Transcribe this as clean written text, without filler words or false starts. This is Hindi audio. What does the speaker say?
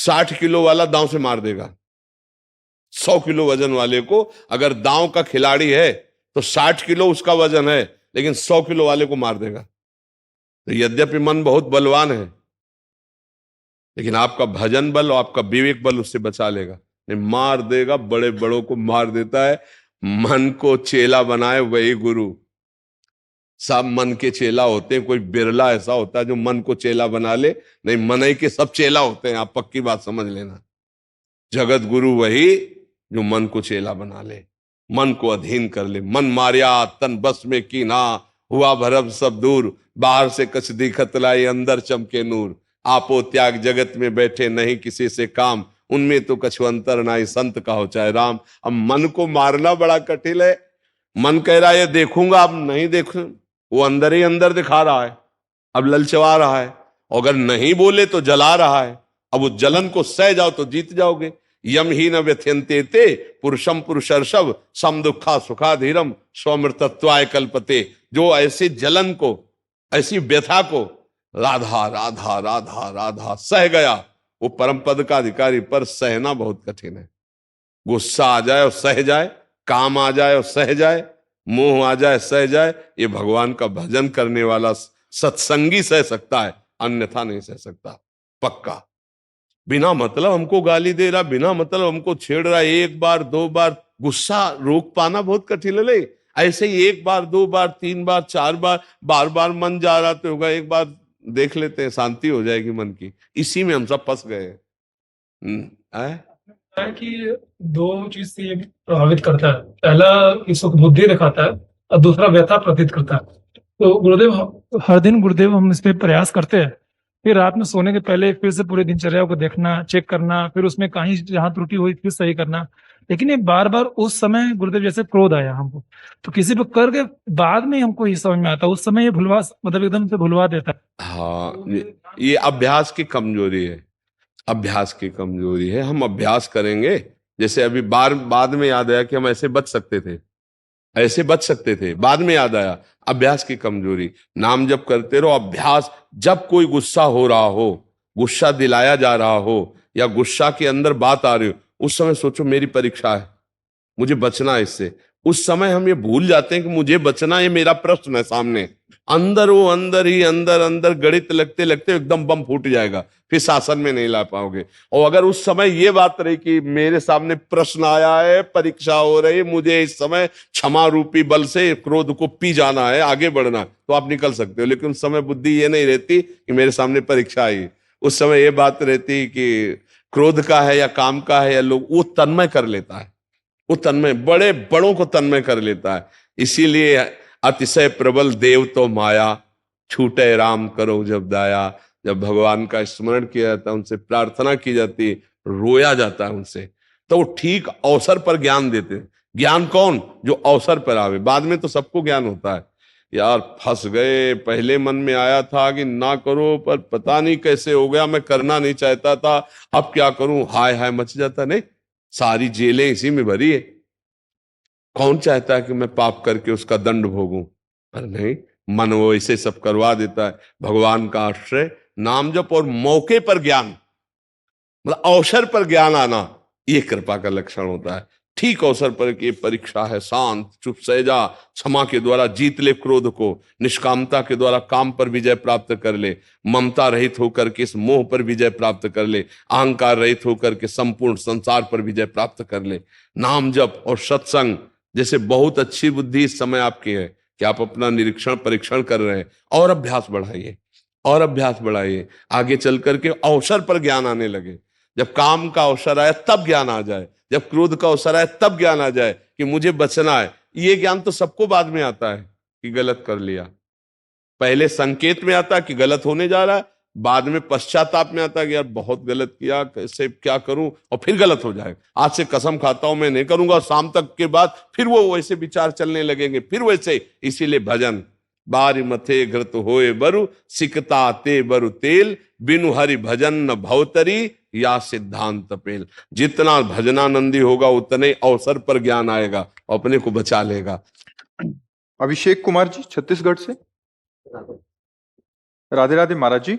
60 किलो वाला दांव से मार देगा। 100 किलो वजन वाले को अगर दांव का खिलाड़ी है तो 60 किलो उसका वजन है, लेकिन 100 किलो वाले को मार देगा। तो यद्यपि मन बहुत बलवान है, लेकिन आपका भजन बल और आपका विवेक बल उससे बचा लेगा। नहीं, मार देगा, बड़े बड़ों को मार देता है। मन को चेला बनाए वही गुरु। सब मन के चेला होते हैं, कोई बिरला ऐसा होता है जो मन को चेला बना ले। नहीं, मनई के सब चेला होते हैं, आप पक्की बात समझ लेना। जगत गुरु वही जो मन को चेला बना ले, मन को अधीन कर ले। मन मारिया तन बस में कीना, हुआ भरम सब दूर, बाहर से कछ दिखत लाई अंदर चमके नूर। आपो त्याग जगत में बैठे नहीं किसी से काम, उनमें तो कछु अंतर नाई संत का हो चाहे राम। अब मन को मारना बड़ा कठिन है। मन कह रहा है ये देखूंगा, अब नहीं देखूं, वो अंदर ही अंदर दिखा रहा है, अब ललचवा रहा है। और अगर नहीं बोले तो जला रहा है। अब उस जलन को सह जाओ तो जीत जाओगे। यम ही न व्यथ्यंते ते पुरुषम पुरुषर्षभ सम दुखा सुखा धीरम स्वमृतत्वाय कल्पते। जो ऐसी जलन को, ऐसी व्यथा को राधा राधा राधा राधा सह गया, वो परम पद का अधिकारी। पर सहना बहुत कठिन है। गुस्सा आ जाए और सह जाए, काम आ जाए और सह जाए, मोह आ जाए सह जाए, ये भगवान का भजन करने वाला सत्संगी सह सकता है, अन्यथा नहीं सह सकता। पक्का। बिना मतलब हमको गाली दे रहा, बिना मतलब हमको छेड़ रहा, एक बार दो बार, गुस्सा रोक पाना बहुत कठिन है। ऐसे ही एक बार दो बार तीन बार चार बार, बार बार मन जा रहा तो होगा, एक बार देख लेते हैं, शांति हो जाएगी मन की। इसी में हम सब फंस गए है कि दो चीज से ये प्रभावित करता है। पहला कि सुख बुद्धि दिखाता है और दूसरा व्यथा प्रतीत करता है। तो गुरुदेव, हर दिन गुरुदेव हम इस पे प्रयास करते हैं, फिर रात में सोने के पहले फिर से पूरे दिनचर्या को देखना, चेक करना, फिर उसमें कहीं जहां त्रुटि हुई फिर सही करना। लेकिन ये बार बार उस समय गुरुदेव जैसे क्रोध आया हमको, तो किसी पे करके बाद में हमको ये समझ में आता है, उस समय ये भुलवा, मतलब एकदम से भुलवा देता है। हाँ, ये अभ्यास की कमजोरी है। अभ्यास की कमजोरी है। हम अभ्यास करेंगे, जैसे अभी बाद में याद आया कि हम ऐसे बच सकते थे, ऐसे बच सकते थे, बाद में याद आया। अभ्यास की कमजोरी। नाम जप करते रहो, अभ्यास। जब कोई गुस्सा हो रहा हो, गुस्सा दिलाया जा रहा हो, या गुस्सा के अंदर बात आ रही हो, उस समय सोचो मेरी परीक्षा है, मुझे बचना है इससे। उस समय हम ये भूल जाते हैं कि मुझे बचना, ये मेरा प्रश्न है सामने। अंदर वो अंदर ही अंदर अंदर गणित लगते लगते एकदम बम फूट जाएगा, फिर शासन में नहीं ला पाओगे। और अगर उस समय ये बात रही कि मेरे सामने प्रश्न आया है, परीक्षा हो रही, मुझे इस समय क्षमा रूपी बल से क्रोध को पी जाना है, आगे बढ़ना है, तो आप निकल सकते हो। लेकिन उस समय बुद्धि ये नहीं रहती कि मेरे सामने परीक्षा आई। उस समय ये बात रहती कि क्रोध का है या काम का है, या लोग, वो तन्मय कर लेता है। वो तन्मय, बड़े बड़ों को तन्मय कर लेता है। इसीलिए अतिशय प्रबल देव तो माया, छूटे राम करो जब दाया। जब भगवान का स्मरण किया जाता है, उनसे प्रार्थना की जाती है, रोया जाता है उनसे, तो वो ठीक अवसर पर ज्ञान देते हैं। ज्ञान कौन? जो अवसर पर आवे। बाद में तो सबको ज्ञान होता है। यार फंस गए, पहले मन में आया था कि ना करो, पर पता नहीं कैसे हो गया, मैं करना नहीं चाहता था, अब क्या करूं, हाय हाय मच जाता। नहीं, सारी जेलें इसी में भरी है। कौन चाहता है कि मैं पाप करके उसका दंड भोगूं? पर नहीं, मन वो इसे सब करवा देता है। भगवान का आश्रय, नाम जप और मौके पर ज्ञान, मतलब अवसर पर ज्ञान आना, ये कृपा का लक्षण होता है। ठीक अवसर पर की परीक्षा है, शांत चुप सहजा, क्षमा के द्वारा जीत ले क्रोध को, निष्कामता के द्वारा काम पर विजय प्राप्त कर ले, ममता रहित होकर के इस मोह पर विजय प्राप्त कर ले, अहंकार रहित होकर के संपूर्ण संसार पर विजय प्राप्त कर ले। नाम जप और सत्संग जैसे बहुत अच्छी बुद्धि इस समय आपकी है कि आप अपना निरीक्षण परीक्षण कर रहे हैं, और अभ्यास बढ़ाइए, और अभ्यास बढ़ाइए। आगे चल करके अवसर पर ज्ञान आने लगे। जब काम का अवसर आए तब ज्ञान आ जाए, जब क्रोध का अवसर आए तब ज्ञान आ जाए कि मुझे बचना है। ये ज्ञान तो सबको बाद में आता है कि गलत कर लिया। पहले संकेत में आता कि गलत होने जा रहा है, बाद में पश्चाताप में आता कि यार बहुत गलत किया, कैसे क्या करूं, और फिर गलत हो जाएगा। आज से कसम खाता हूं मैं नहीं करूंगा, शाम तक के बाद फिर वो वैसे विचार चलने लगेंगे, फिर वैसे। इसीलिए भजन, बारी मथे घृत होए बरु, सिकता ते बरु तेल, बिनु हरि भजन न भवतरी, या सिद्धांत पेल। जितना भजनानंदी होगा उतने अवसर पर ज्ञान आएगा, अपने को बचा लेगा। अभिषेक कुमार जी छत्तीसगढ़ से। राधे राधे महाराज जी।